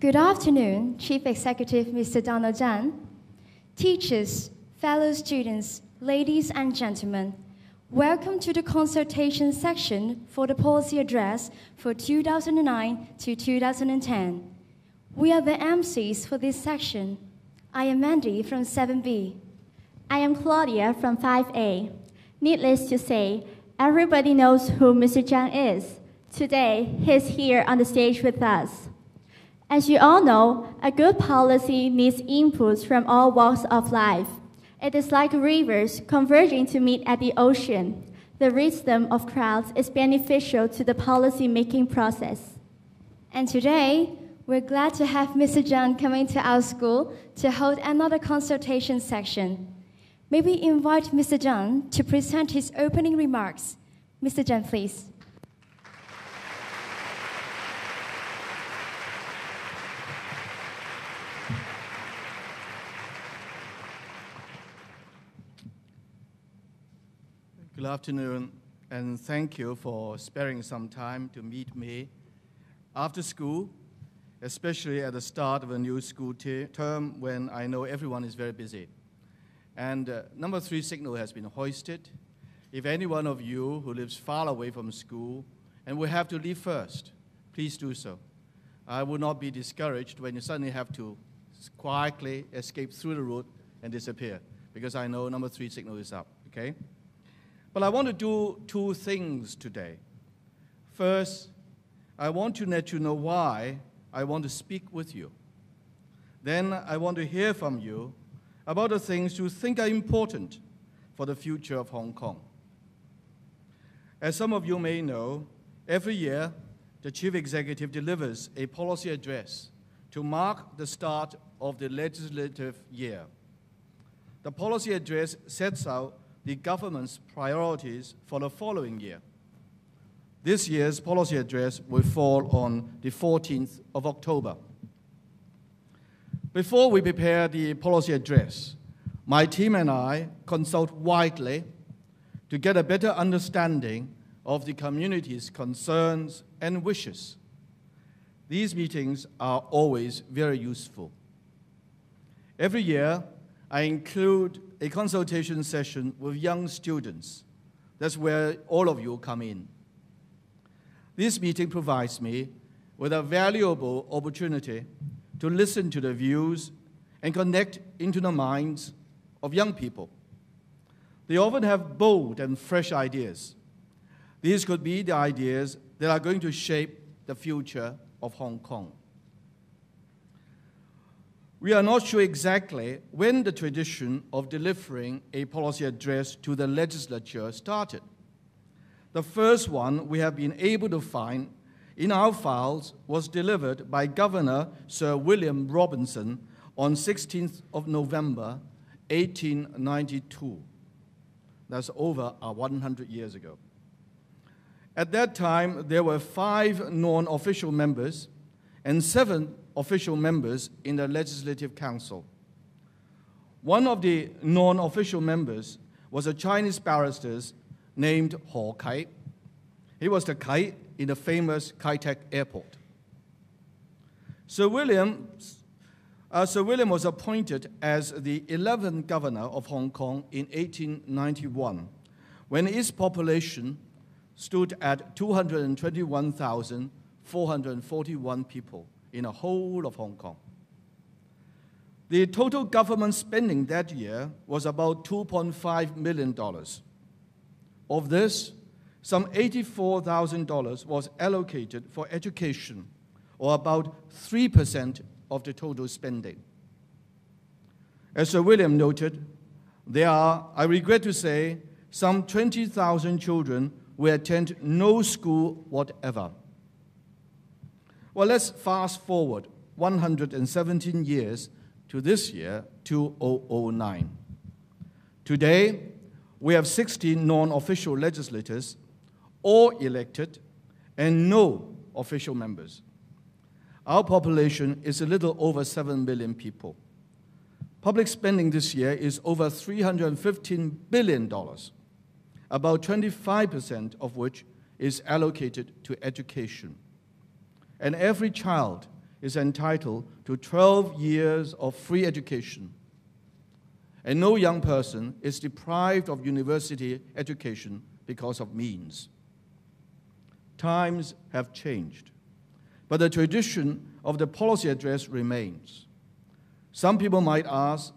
Good afternoon, Chief Executive Mr. Donald Zhang, teachers, fellow students, ladies and gentlemen. Welcome to the consultation section for the policy address for 2009 to 2010. We are the MCs for this section. I am Mandy from 7B. I am Claudia from 5A. Needless to say, everybody knows who Mr. Zhang is. Today, he's here on the stage with us. As you all know, a good policy needs inputs from all walks of life. It is like rivers converging to meet at the ocean. The wisdom of crowds is beneficial to the policy-making process. And today, we're glad to have Mr. Zhang coming to our school to hold another consultation section. May we invite Mr. Zhang to present his opening remarks. Mr. Zhang, please. Good afternoon, and thank you for sparing some time to meet me after school, especially at the start of a new school term when I know everyone is very busy. And number 3 signal has been hoisted. If any one of you who lives far away from school and will have to leave first, please do so. I will not be discouraged when you suddenly have to quietly escape through the route and disappear, because I know number 3 signal is up, okay? But I want to do 2 things today. First, I want to let you know why I want to speak with you. Then I want to hear from you about the things you think are important for the future of Hong Kong. As some of you may know, every year the Chief Executive delivers a policy address to mark the start of the legislative year. The policy address sets out the government's priorities for the following year. This year's policy address will fall on the 14th of October. Before we prepare the policy address, my team and I consult widely to get a better understanding of the community's concerns and wishes. These meetings are always very useful. Every year, I include a consultation session with young students. That's where all of you come in. This meeting provides me with a valuable opportunity to listen to the views and connect into the minds of young people. They often have bold and fresh ideas. These could be the ideas that are going to shape the future of Hong Kong. We are not sure exactly when the tradition of delivering a policy address to the legislature started. The first one we have been able to find in our files was delivered by Governor Sir William Robinson on 16th of November, 1892. That's over 100 years ago. At that time, there were 5 non-official members and 7 official members in the Legislative Council. One of the non-official members was a Chinese barrister named He Kai. He was the Kai in the famous Kai Tak Airport. Sir William was appointed as the 11th governor of Hong Kong in 1891, when its population stood at 221,441 people in the whole of Hong Kong. The total government spending that year was about $2.5 million. Of this, some $84,000 was allocated for education, or about 3% of the total spending. As Sir William noted, there are, I regret to say, some 20,000 children who attend no school whatever. Well, let's fast forward 117 years to this year, 2009. Today, we have 16 non-official legislators, all elected, and no official members. Our population is a little over 7 million people. Public spending this year is over $315 billion, about 25% of which is allocated to education. And every child is entitled to 12 years of free education, and no young person is deprived of university education because of means. Times have changed, but the tradition of the policy address remains. Some people might ask,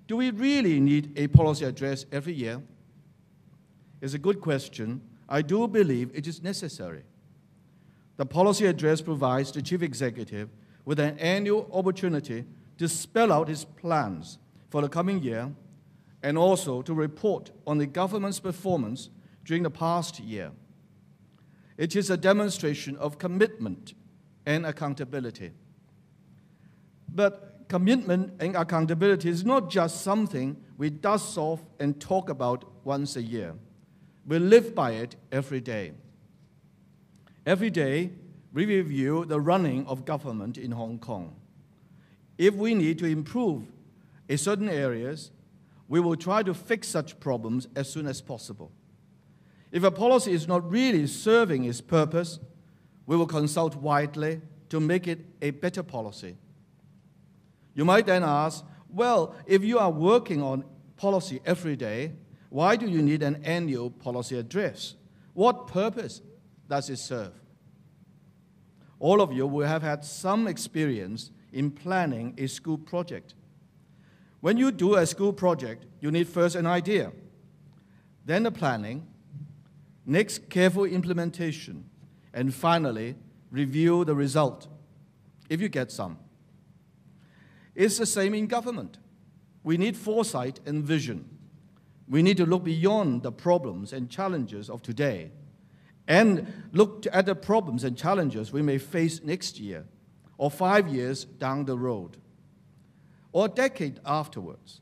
do we really need a policy address every year? It's a good question. I do believe it is necessary. The policy address provides the chief executive with an annual opportunity to spell out his plans for the coming year and also to report on the government's performance during the past year. It is a demonstration of commitment and accountability. But commitment and accountability is not just something we dust off and talk about once a year. We live by it every day. Every day, we review the running of government in Hong Kong. If we need to improve in certain areas, we will try to fix such problems as soon as possible. If a policy is not really serving its purpose, we will consult widely to make it a better policy. You might then ask, well, if you are working on policy every day, why do you need an annual policy address? What purpose does it serve? All of you will have had some experience in planning a school project. When you do a school project, you need first an idea, then the planning, next careful implementation, and finally, review the result, if you get some. It's the same in government. We need foresight and vision. We need to look beyond the problems and challenges of today and look at the problems and challenges we may face next year or 5 years down the road or a decade afterwards.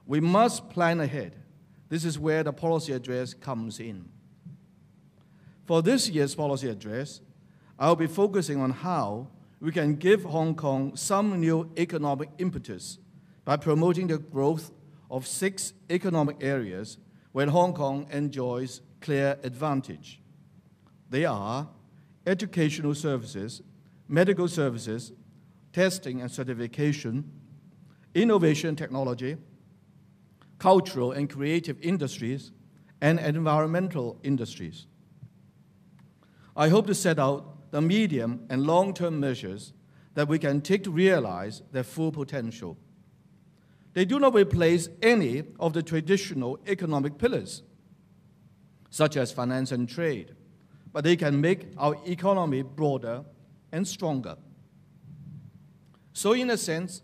We must plan ahead. This is where the policy address comes in. For this year's policy address, I'll be focusing on how we can give Hong Kong some new economic impetus by promoting the growth of 6 economic areas where Hong Kong enjoys clear advantage. They are educational services, medical services, testing and certification, innovation and technology, cultural and creative industries, and environmental industries. I hope to set out the medium and long-term measures that we can take to realize their full potential. They do not replace any of the traditional economic pillars, such as finance and trade, but they can make our economy broader and stronger. So in a sense,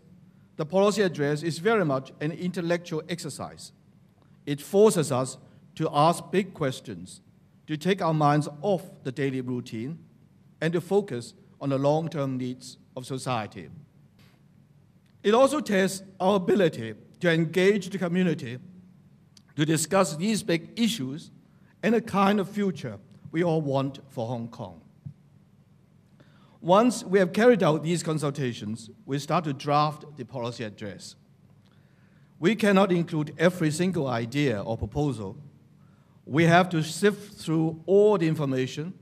the policy address is very much an intellectual exercise. It forces us to ask big questions, to take our minds off the daily routine, and to focus on the long-term needs of society. It also tests our ability to engage the community, to discuss these big issues and the kind of future we all want for Hong Kong. Once we have carried out these consultations, we start to draft the policy address. We cannot include every single idea or proposal. We have to sift through all the information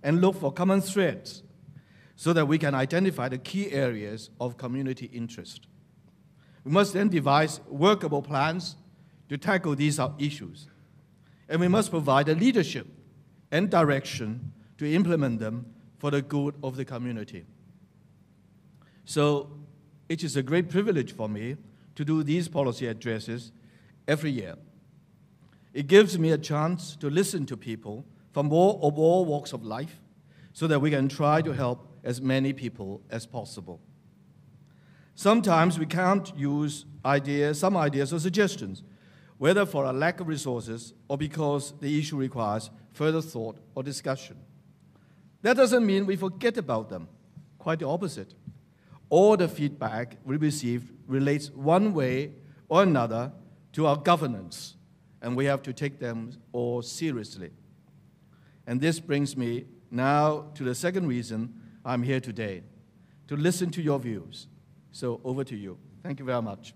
and look for common threads so that we can identify the key areas of community interest. We must then devise workable plans to tackle these issues, and we must provide the leadership and direction to implement them for the good of the community. So it is a great privilege for me to do these policy addresses every year. It gives me a chance to listen to people from all walks of life so that we can try to help as many people as possible. Sometimes we can't use some ideas or suggestions, whether for a lack of resources or because the issue requires further thought or discussion. That doesn't mean we forget about them. Quite the opposite. All the feedback we receive relates one way or another to our governance, and we have to take them all seriously. And this brings me now to the second reason I'm here today, to listen to your views. So over to you. Thank you very much.